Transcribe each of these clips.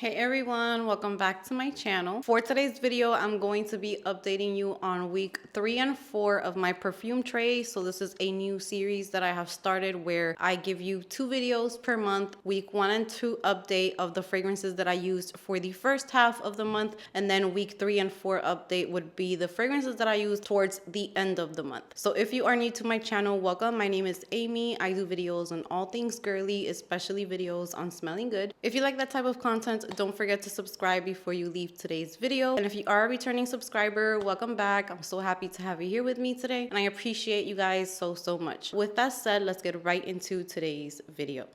Hey everyone, welcome back to my channel. For today's video, I'm going to be updating you on week 3 and 4 of my perfume tray. So this is a new series that I have started where I give you 2 videos per month, week 1 and 2 update of the fragrances that I used for the first half of the month, and then week 3 and 4 update would be the fragrances that I used towards the end of the month. So if you are new to my channel, welcome. My name is Amy. I do videos on all things girly, especially videos on smelling good. If you like that type of content, don't forget to subscribe before you leave today's video. And if you are a returning subscriber, welcome back. I'm so happy to have you here with me today, and I appreciate you guys so much. With that said, let's get right into today's video.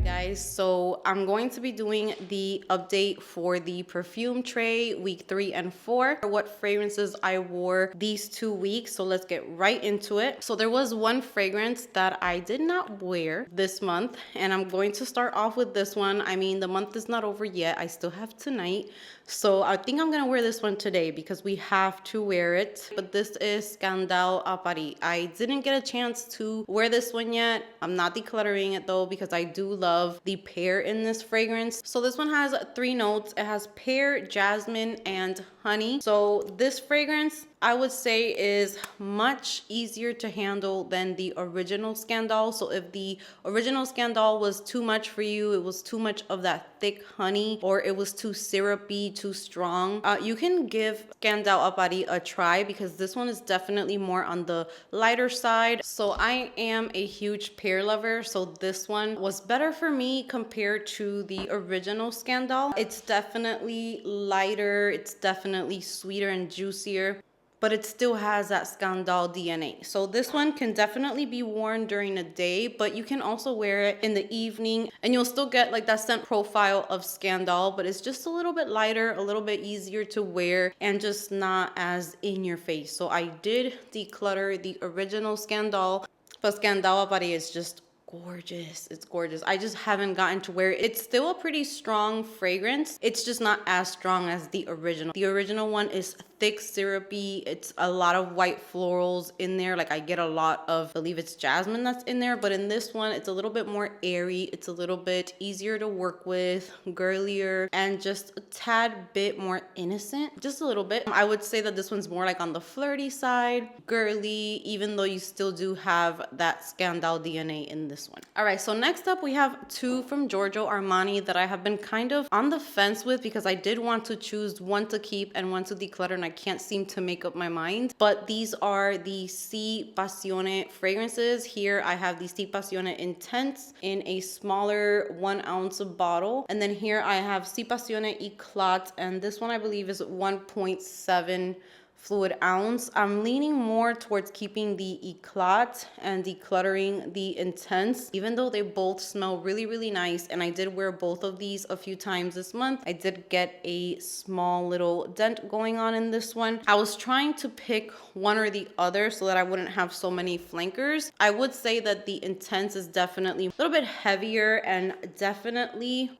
Guys, so I'm going to be doing the update for the perfume tray week 3 and 4, what fragrances I wore these 2 weeks. So let's get right into it. So there was one fragrance that I did not wear this month, and I'm going to start off with this one. I mean, the month is not over yet. I still have tonight, so I think I'm gonna wear this one today because we have to wear it. But this is Santal Complet. I didn't get a chance to wear this one yet. I'm not decluttering it though because I do love the pear in this fragrance. So this one has 3 notes. It has pear, jasmine, and honey. So this fragrance, I would say, is much easier to handle than the original Santal. So if the original Santal was too much for you, it was too much of that thick honey, or it was too syrupy, too strong, you can give Santal Complet a try because this one is definitely more on the lighter side. So I am a huge pear lover, so this one was better for me compared to the original Santal. It's definitely lighter, it's definitely sweeter and juicier, but it still has that Santal DNA. So this one can definitely be worn during the day, but you can also wear it in the evening and you'll still get like that scent profile of Santal, but it's just a little bit lighter, a little bit easier to wear, and just not as in your face. So I did declutter the original Santal, but Santal Complet is just gorgeous. It's gorgeous. I just haven't gotten to wear it. It's still a pretty strong fragrance. It's just not as strong as the original. The original one is thick, syrupy. It's a lot of white florals in there. Like I get a lot of, I believe it's jasmine that's in there, but in this one, it's a little bit more airy. It's a little bit easier to work with, girlier, and just a tad bit more innocent. Just a little bit. I would say that this one's more like on the flirty side, girly, even though you still do have that Santal DNA in this one. All right, so next up we have 2 from Giorgio Armani that I have been kind of on the fence with because I did want to choose one to keep and one to declutter, and I can't seem to make up my mind. But these are the C Passione fragrances. Here I have the C Passione Intense in a smaller 1 ounce bottle, and then here I have C Passione Eclat, and this one I believe is 1.7 fluid ounce. I'm leaning more towards keeping the Eclat and decluttering the Intense, even though they both smell really nice, and I did wear both of these a few times this month. I did get a small little dent going on in this one. I was trying to pick one or the other so that I wouldn't have so many flankers. I would say that the Intense is definitely a little bit heavier and definitely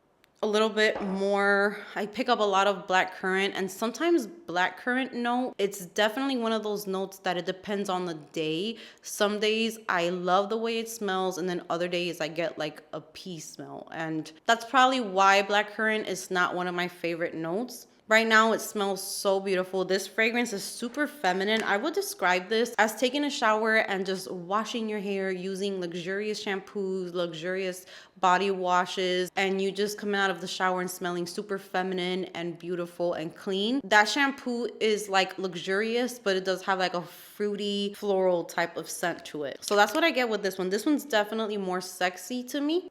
a little bit more. I pick up a lot of blackcurrant and sometimes blackcurrant note. It's definitely one of those notes that it depends on the day. Some days I love the way it smells, and then other days I get like a pea smell, and that's probably why blackcurrant is not one of my favorite notes. Right now it smells so beautiful. This fragrance is super feminine. I would describe this as taking a shower and just washing your hair using luxurious shampoos, luxurious body washes, and you just come out of the shower and smelling super feminine and beautiful and clean. That shampoo is like luxurious, but it does have like a fruity floral type of scent to it. So that's what I get with this one. This one's definitely more sexy to me.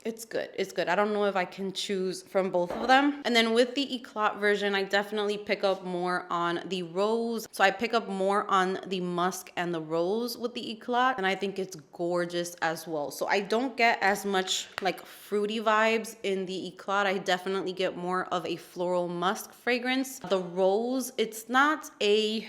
It's good. It's good. I don't know if I can choose from both of them. And then with the Eclat version, I definitely pick up more on the rose. So I pick up more on the musk and the rose with the Eclat, and I think it's gorgeous as well. So I don't get as much like fruity vibes in the Eclat. I definitely get more of a floral musk fragrance. The rose, it's not a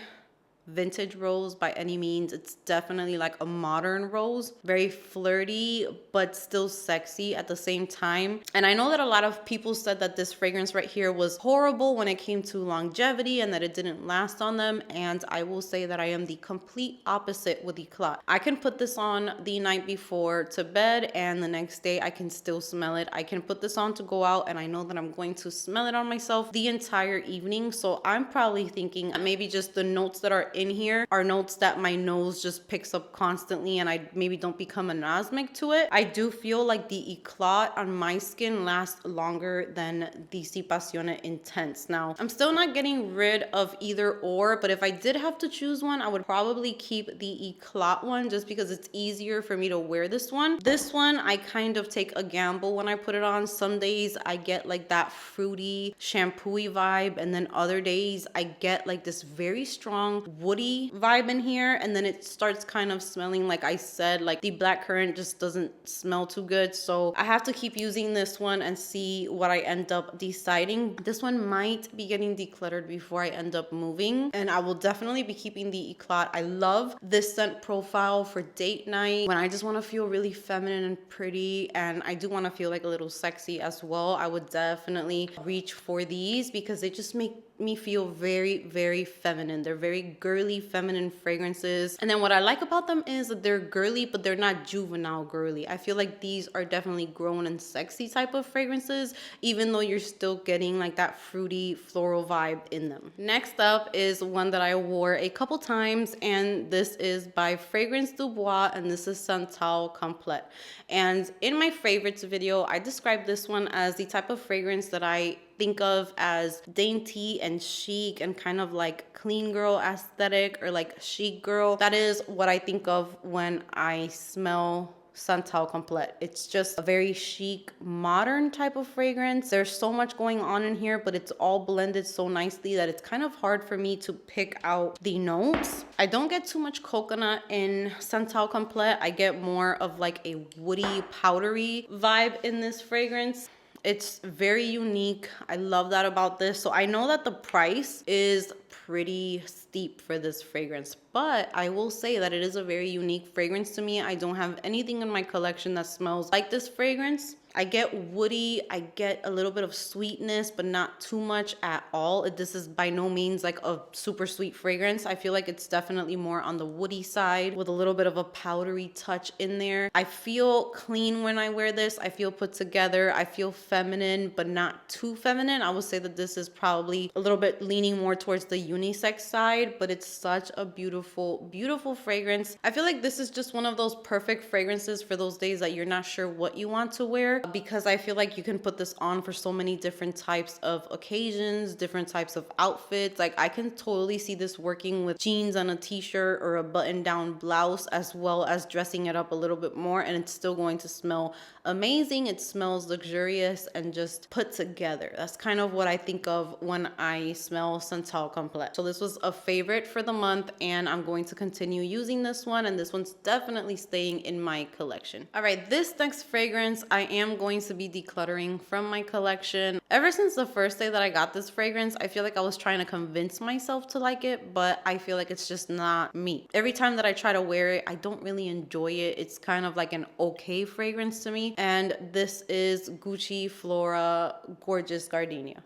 vintage rose by any means. It's definitely like a modern rose, very flirty but still sexy at the same time. And I know that a lot of people said that this fragrance right here was horrible when it came to longevity and that it didn't last on them, and I will say that I am the complete opposite with Eclat. I can put this on the night before to bed and the next day I can still smell it. I can put this on to go out and I know that I'm going to smell it on myself the entire evening. So I'm probably thinking maybe just the notes that are in here are notes that my nose just picks up constantly and I maybe don't become anosmic to it. I do feel like the Eclat on my skin lasts longer than the Passione Intense. Now, I'm still not getting rid of either or, but if I did have to choose one, I would probably keep the Eclat one just because it's easier for me to wear this one. This one, I kind of take a gamble when I put it on. Some days I get like that fruity, shampoo-y vibe, and then other days I get like this very strong woody vibe in here, and then it starts kind of smelling, like I said, like the blackcurrant just doesn't smell too good. So I have to keep using this one and see what I end up deciding. This one might be getting decluttered before I end up moving, and I will definitely be keeping the Eclat. I love this scent profile for date night when I just want to feel really feminine and pretty, and I do want to feel like a little sexy as well. I would definitely reach for these because they just make me feel very, very feminine. They're very girly, feminine fragrances. And then what I like about them is that they're girly, but they're not juvenile girly. I feel like these are definitely grown and sexy type of fragrances, even though you're still getting like that fruity floral vibe in them. Next up is one that I wore a couple times, and this is by Fragrance Du Bois, and this is Santal Complet. And in my favorites video, I described this one as the type of fragrance that I think of as dainty and chic and kind of like clean girl aesthetic or like chic girl. That is what I think of when I smell Santal Complet. It's just a very chic, modern type of fragrance. There's so much going on in here, but it's all blended so nicely that it's kind of hard for me to pick out the notes. I don't get too much coconut in Santal Complet. I get more of like a woody, powdery vibe in this fragrance. It's very unique. I love that about this. So I know that the price is pretty steep for this fragrance, but I will say that it is a very unique fragrance to me. I don't have anything in my collection that smells like this fragrance. I get woody, I get a little bit of sweetness, but not too much at all. This is by no means like a super sweet fragrance. I feel like it's definitely more on the woody side with a little bit of a powdery touch in there. I feel clean when I wear this. I feel put together. I feel feminine, but not too feminine. I would say that this is probably a little bit leaning more towards the unisex side, but it's such a beautiful, beautiful fragrance. I feel like this is just one of those perfect fragrances for those days that you're not sure what you want to wear, because I feel like you can put this on for so many different types of occasions, different types of outfits. Like I can totally see this working with jeans and a t-shirt or a button-down blouse, as well as dressing it up a little bit more, and it's still going to smell amazing. It smells luxurious and just put together. That's kind of what I think of when I smell Santal Complet. So this was a favorite for the month, and I'm going to continue using this one, and this one's definitely staying in my collection. All right, this next fragrance I am going to be decluttering from my collection. Ever since the first day that I got this fragrance, I feel like I was trying to convince myself to like it, but I feel like it's just not me. Every time that I try to wear it, I don't really enjoy it. It's kind of like an okay fragrance to me. And this is Gucci Flora Gorgeous Gardenia.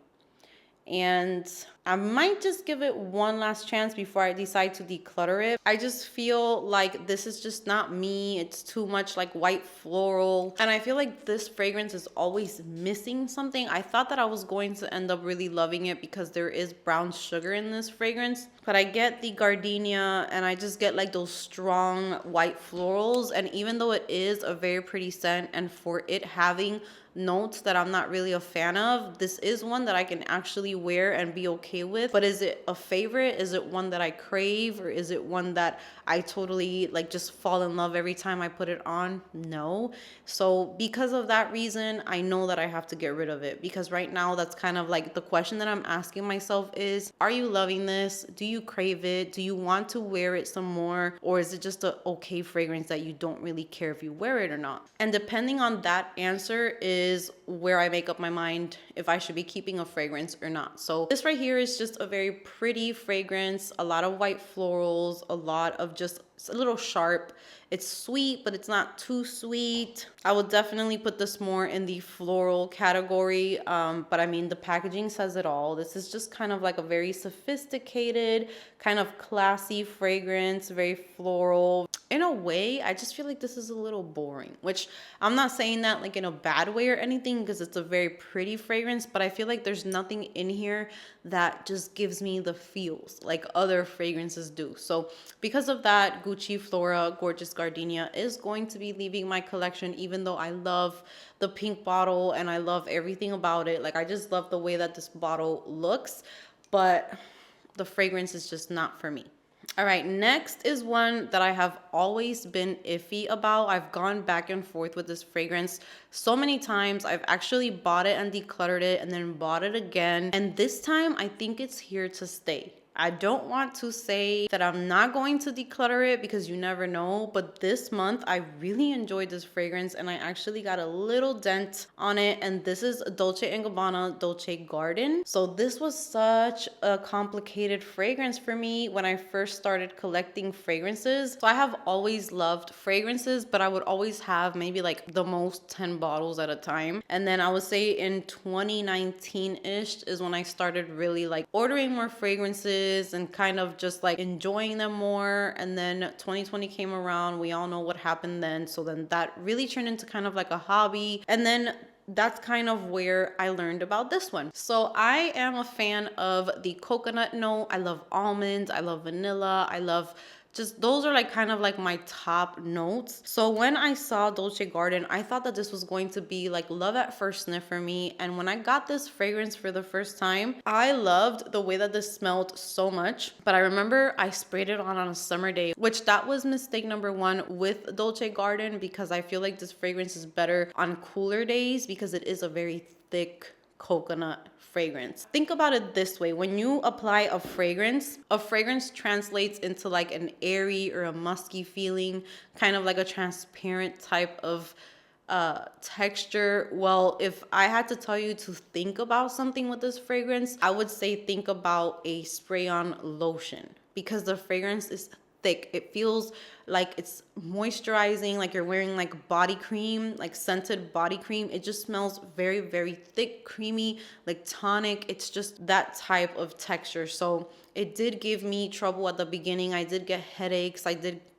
And I might just give it one last chance before I decide to declutter it. I just feel like this is just not me. It's too much like white floral. And I feel like this fragrance is always missing something. I thought that I was going to end up really loving it because there is brown sugar in this fragrance. But I get the gardenia and I just get like those strong white florals. And even though it is a very pretty scent, and for it having notes that I'm not really a fan of, this is one that I can actually wear and be okay with. But is it a favorite? Is it one that I crave? Or is it one that I totally like just fall in love every time I put it on? No. So because of that reason, I know that I have to get rid of it, because right now that's kind of like the question that I'm asking myself is, are you loving this? Do you crave it? Do you want to wear it some more? Or is it just an okay fragrance that you don't really care if you wear it or not? And depending on that answer is where I make up my mind if I should be keeping a fragrance or not. So this right here is just a very pretty fragrance, a lot of white florals, a lot of just a little sharp. It's sweet, but it's not too sweet. I would definitely put this more in the floral category, but I mean, the packaging says it all. This is just kind of like a very sophisticated, kind of classy fragrance, very floral. In a way, I just feel like this is a little boring, which I'm not saying that like in a bad way or anything, because it's a very pretty fragrance, but I feel like there's nothing in here that just gives me the feels like other fragrances do. So because of that, Gucci Flora Gorgeous Gardenia is going to be leaving my collection, even though I love the pink bottle and I love everything about it. Like, I just love the way that this bottle looks, but the fragrance is just not for me. All right, next is one that I have always been iffy about. I've gone back and forth with this fragrance so many times. I've actually bought it and decluttered it and then bought it again. And this time, I think it's here to stay. I don't want to say that I'm not going to declutter it because you never know, but this month I really enjoyed this fragrance and I actually got a little dent on it, and this is Dolce & Gabbana Dolce Garden. So this was such a complicated fragrance for me when I first started collecting fragrances. So I have always loved fragrances, but I would always have maybe like the most 10 bottles at a time. And then I would say in 2019-ish is when I started really like ordering more fragrances and kind of just like enjoying them more. And then 2020 came around. We all know what happened then. So then that really turned into kind of like a hobby. And then that's kind of where I learned about this one. So I am a fan of the coconut note. I love almonds. I love vanilla. I love just, those are like kind of like my top notes. So when I saw Dolce Garden, I thought that this was going to be like love at first sniff for me. And when I got this fragrance for the first time, I loved the way that this smelled so much. But I remember I sprayed it on a summer day, which that was mistake number one with Dolce Garden, because I feel like this fragrance is better on cooler days because it is a very thick coconut fragrance. Think about it this way: when you apply a fragrance translates into like an airy or a musky feeling, kind of like a transparent type of texture. Well, if I had to tell you to think about something with this fragrance, I would say think about a spray-on lotion, because the fragrance is thick. It feels like it's moisturizing, like you're wearing like body cream, like scented body cream. It just smells very, very thick, creamy, like tonic. It's just that type of texture. So it did give me trouble at the beginning. I did get headaches.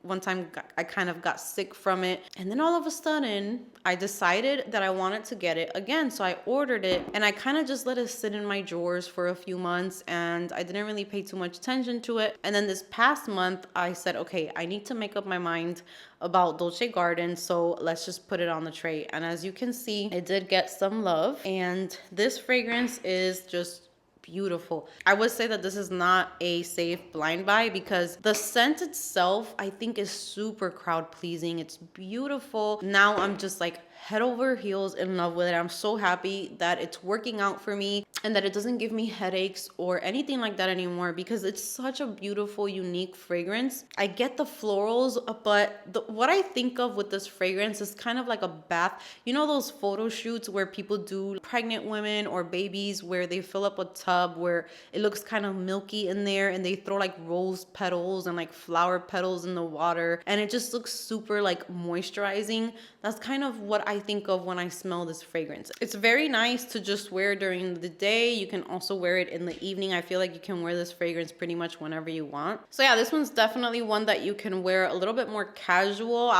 One time I kind of got sick from it. And then all of a sudden, I decided that I wanted to get it again. So I ordered it and I kind of just let it sit in my drawers for a few months and I didn't really pay too much attention to it. And then this past month, I said, okay, I need to make up my mind about Dolce Garden, so let's just put it on the tray. And as you can see, it did get some love, and this fragrance is just beautiful. I would say that this is not a safe blind buy because the scent itself, I think, is super crowd pleasing. It's beautiful. Now I'm just like head over heels in love with it. I'm so happy that it's working out for me and that it doesn't give me headaches or anything like that anymore, because it's such a beautiful, unique fragrance. I get the florals, but what I think of with this fragrance is kind of like a bath. You know those photo shoots where people do, pregnant women or babies, where they fill up a tub where it looks kind of milky in there and they throw like rose petals and like flower petals in the water and it just looks super like moisturizing. That's kind of what I think of when I smell this fragrance. It's very nice to just wear during the day. You can also wear it in the evening. I feel like you can wear this fragrance pretty much whenever you want. So yeah, this one's definitely one that you can wear a little bit more casual.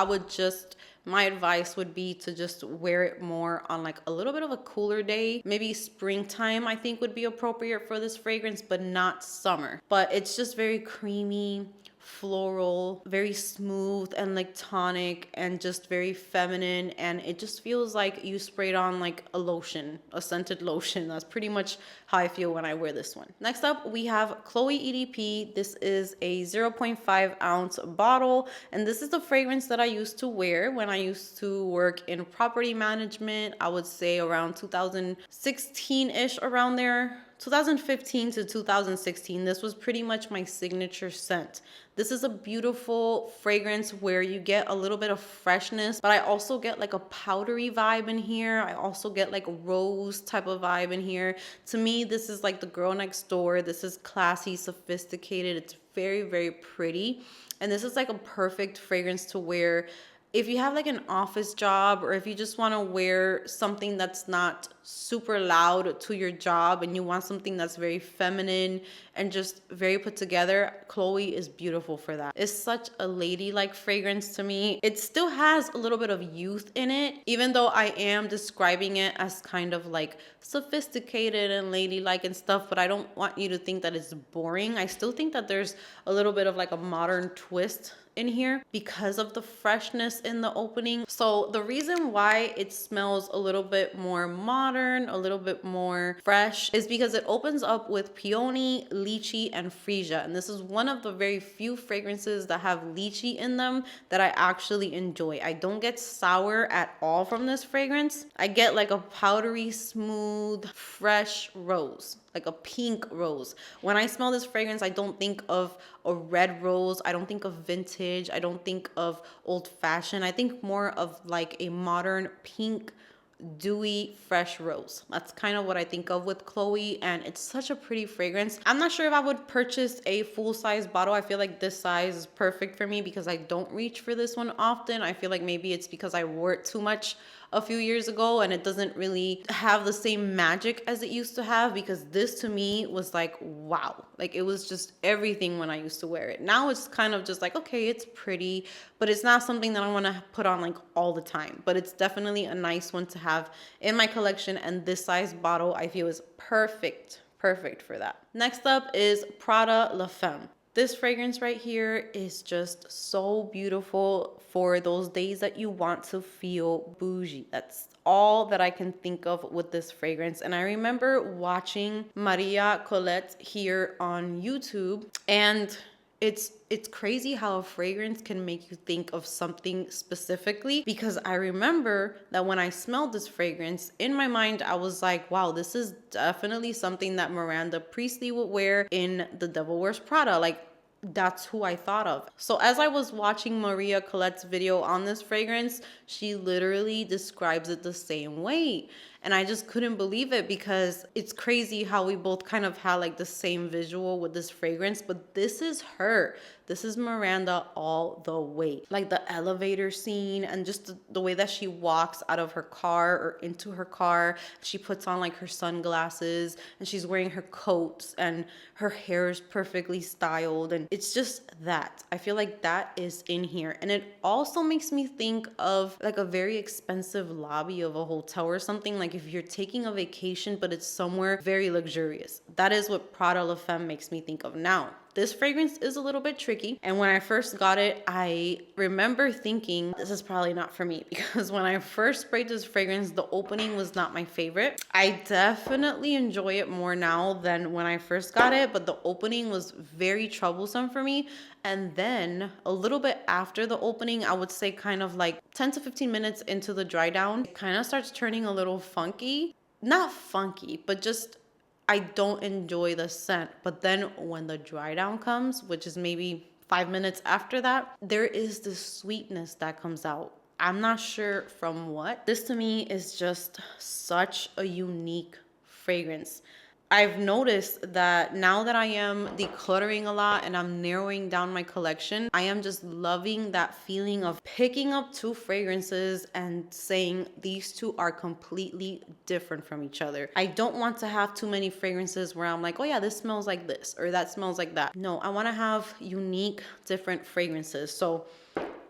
My advice would be to just wear it more on like a little bit of a cooler day. Maybe springtime, I think, would be appropriate for this fragrance, but not summer. But it's just very creamy, floral, very smooth and like tonic and just very feminine, and it just feels like you sprayed on like a lotion, a scented lotion. That's pretty much how I feel when I wear this one. Next up, we have Chloe EDP. This is a 0.5 ounce bottle, and this is the fragrance that I used to wear when I used to work in property management. I would say around 2016-ish, around there. 2015 to 2016, this was pretty much my signature scent. This is a beautiful fragrance where you get a little bit of freshness, but I also get like a powdery vibe in here. I also get like a rose type of vibe in here. To me, this is like the girl next door. This is classy, sophisticated. It's very, very pretty. And this is like a perfect fragrance to wear if you have like an office job, or if you just want to wear something that's not super loud to your job and you want something that's very feminine and just very put together, Chloe is beautiful for that. It's such a ladylike fragrance to me. It still has a little bit of youth in it, even though I am describing it as kind of like sophisticated and ladylike and stuff, but I don't want you to think that it's boring. I still think that there's a little bit of like a modern twist in here because of the freshness in the opening. So the reason why it smells a little bit more modern, a little bit more fresh, is because it opens up with peony, lychee, and freesia. And this is one of the very few fragrances that have lychee in them that I actually enjoy. I don't get sour at all from this fragrance. I get like a powdery, smooth, fresh rose, like a pink rose. When I smell this fragrance, I don't think of a red rose. I don't think of vintage. I don't think of old fashioned. I think more of like a modern pink, dewy, fresh rose. That's kind of what I think of with Chloe, and it's such a pretty fragrance. I'm not sure if I would purchase a full-size bottle. I feel like this size is perfect for me because I don't reach for this one often. I feel like maybe it's because I wore it too much a few years ago and it doesn't really have the same magic as it used to have, because this to me was like, wow, like it was just everything when I used to wear it. Now it's kind of just like, okay, it's pretty, but it's not something that I want to put on like all the time. But it's definitely a nice one to have in my collection, and this size bottle I feel is perfect for that. Next up is Prada La Femme. This fragrance right here is just so beautiful for those days that you want to feel bougie. That's all that I can think of with this fragrance. And I remember watching Maria Colette here on YouTube, and it's crazy how a fragrance can make you think of something specifically, because I remember that when I smelled this fragrance, in my mind, I was like, wow, this is definitely something that Miranda Priestly would wear in The Devil Wears Prada. Like, that's who I thought of. So as I was watching Maria Colette's video on this fragrance, she literally describes it the same way. And I just couldn't believe it, because it's crazy how we both kind of had like the same visual with this fragrance, but this is her. This is Miranda all the way. Like the elevator scene and just the way that she walks out of her car or into her car. She puts on like her sunglasses and she's wearing her coats and her hair is perfectly styled. And it's just that. I feel like that is in here. And it also makes me think of like a very expensive lobby of a hotel or something. Like if you're taking a vacation, but it's somewhere very luxurious. That is what Prada La Femme makes me think of. Now, this fragrance is a little bit tricky. And when I first got it, I remember thinking, this is probably not for me, because when I first sprayed this fragrance, the opening was not my favorite. I definitely enjoy it more now than when I first got it, but the opening was very troublesome for me. And then a little bit after the opening, I would say kind of like 10 to 15 minutes into the dry down, it kind of starts turning a little funky. Not funky, but just I don't enjoy the scent. But then when the dry down comes, which is maybe 5 minutes after that, there is this sweetness that comes out. I'm not sure from what. This to me is just such a unique fragrance. I've noticed that now that I am decluttering a lot and I'm narrowing down my collection, I am just loving that feeling of picking up two fragrances and saying these two are completely different from each other. I don't want to have too many fragrances where I'm like, oh yeah, this smells like this or that smells like that. No, I want to have unique, different fragrances. So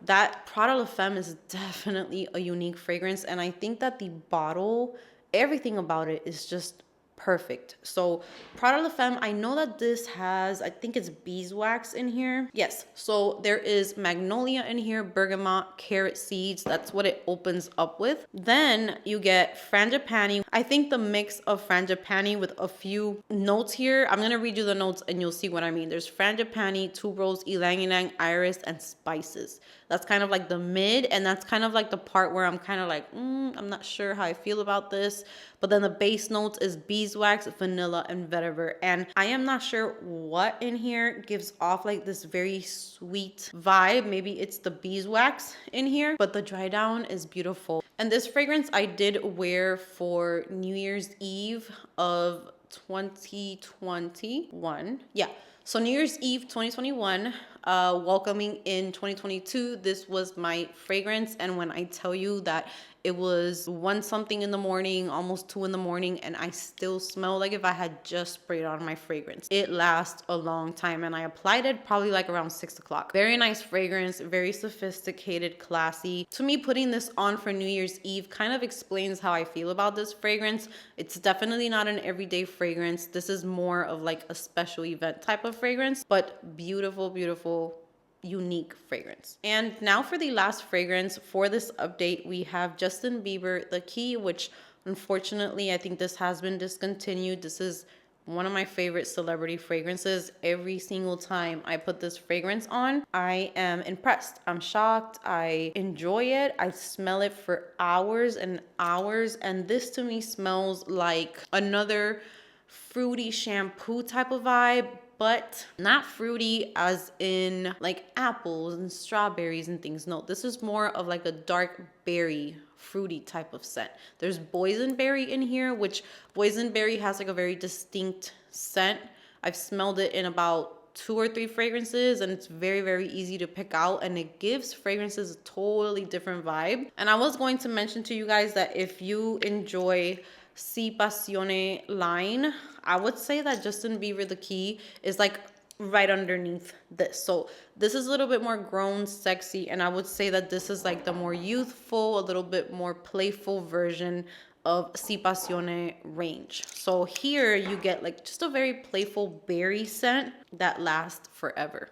that Prada La Femme is definitely a unique fragrance. And I think that the bottle, everything about it is just perfect. So Prada La Femme, I know that this has, I think it's beeswax in here. Yes, so there is magnolia in here, bergamot, carrot seeds. That's what it opens up with. Then you get frangipani. I think the mix of frangipani with a few notes here, I'm gonna read you the notes and you'll see what I mean. There's frangipani, tuberose, ylang ylang, iris, and spices. That's kind of like the mid, and that's kind of like the part where I'm kind of like, I'm not sure how I feel about this. But then the base notes is beeswax, beeswax, vanilla, and vetiver. And I am not sure what in here gives off like this very sweet vibe. Maybe it's the beeswax in here, but the dry down is beautiful. And this fragrance I did wear for New Year's Eve of 2021. Yeah. So New Year's Eve 2021, welcoming in 2022, this was my fragrance. And when I tell you that it was 1 something in the morning, almost 2 in the morning, and I still smell like if I had just sprayed on my fragrance. It lasts a long time, and I applied it probably like around 6 o'clock. Very nice fragrance, very sophisticated, classy. To me, putting this on for New Year's Eve kind of explains how I feel about this fragrance. It's definitely not an everyday fragrance. This is more of like a special event type of fragrance, but beautiful, beautiful, unique fragrance. And now for the last fragrance for this update, we have Justin Bieber The Key, which unfortunately I think this has been discontinued. This is one of my favorite celebrity fragrances. Every single time I put this fragrance on, I am impressed. I'm shocked. I enjoy it. I smell it for hours and hours, and this to me smells like another fruity shampoo type of vibe, but not fruity as in like apples and strawberries and things. No, this is more of like a dark berry fruity type of scent. There's boysenberry in here, which boysenberry has like a very distinct scent. I've smelled it in about 2 or 3 fragrances, and it's very, very easy to pick out, and it gives fragrances a totally different vibe. And I was going to mention to you guys that if you enjoy Passione line, I would say that Justin Bieber The Key is like right underneath this. So this is a little bit more grown, sexy, and I would say that this is like the more youthful, a little bit more playful version of Passione range. So here you get like just a very playful berry scent that lasts forever.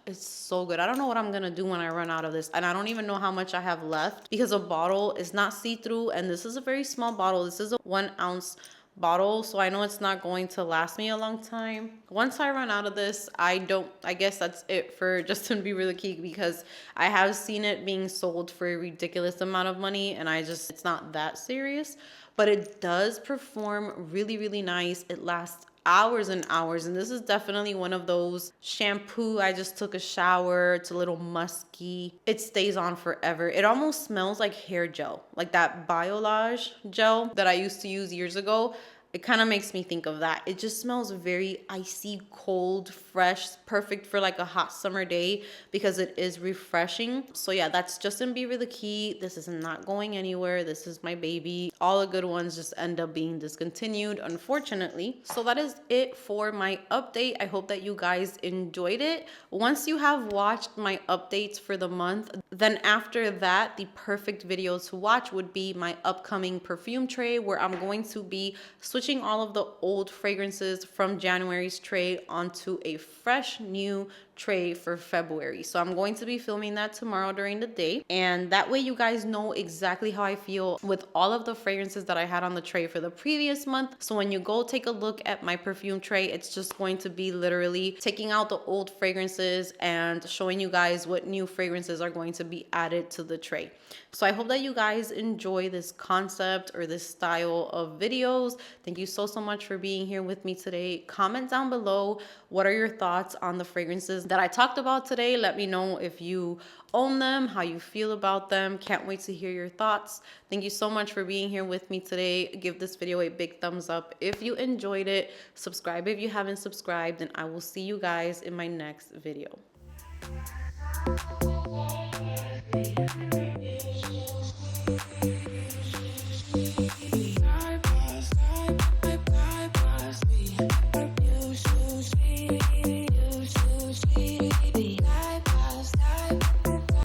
It's so good. I don't know what I'm gonna do when I run out of this, and I don't even know how much I have left because the bottle is not see-through, and this is a very small bottle. This is a 1 ounce bottle, so I know it's not going to last me a long time. Once I run out of this, I guess that's it for Justin Bieber The Key, because I have seen it being sold for a ridiculous amount of money, and it's not that serious, but it does perform really, really nice. It lasts hours and hours, and this is definitely one of those shampoo, I just took a shower, it's a little musky, it stays on forever. It almost smells like hair gel, like that Biolage gel that I used to use years ago. It kind of makes me think of that. It just smells very icy cold, fresh, perfect for like a hot summer day because it is refreshing. So yeah, that's Justin Bieber The Key. This is not going anywhere. This is my baby. All the good ones just end up being discontinued, unfortunately. So that is it for my update. I hope that you guys enjoyed it. Once you have watched my updates for the month, then after that, the perfect video to watch would be my upcoming perfume tray, where I'm going to be switching all of the old fragrances from January's tray onto a fresh new tray for February. So I'm going to be filming that tomorrow during the day, and that way you guys know exactly how I feel with all of the fragrances that I had on the tray for the previous month. So when you go take a look at my perfume tray, it's just going to be literally taking out the old fragrances and showing you guys what new fragrances are going to be added to the tray. So I hope that you guys enjoy this concept or this style of videos. Thank you so much for being here with me today. Comment down below, what are your thoughts on the fragrances that I talked about today? Let me know if you own them, how you feel about them. Can't wait to hear your thoughts. Thank you so much for being here with me today. Give this video a big thumbs up if you enjoyed it. Subscribe if you haven't subscribed, and I will see you guys in my next video.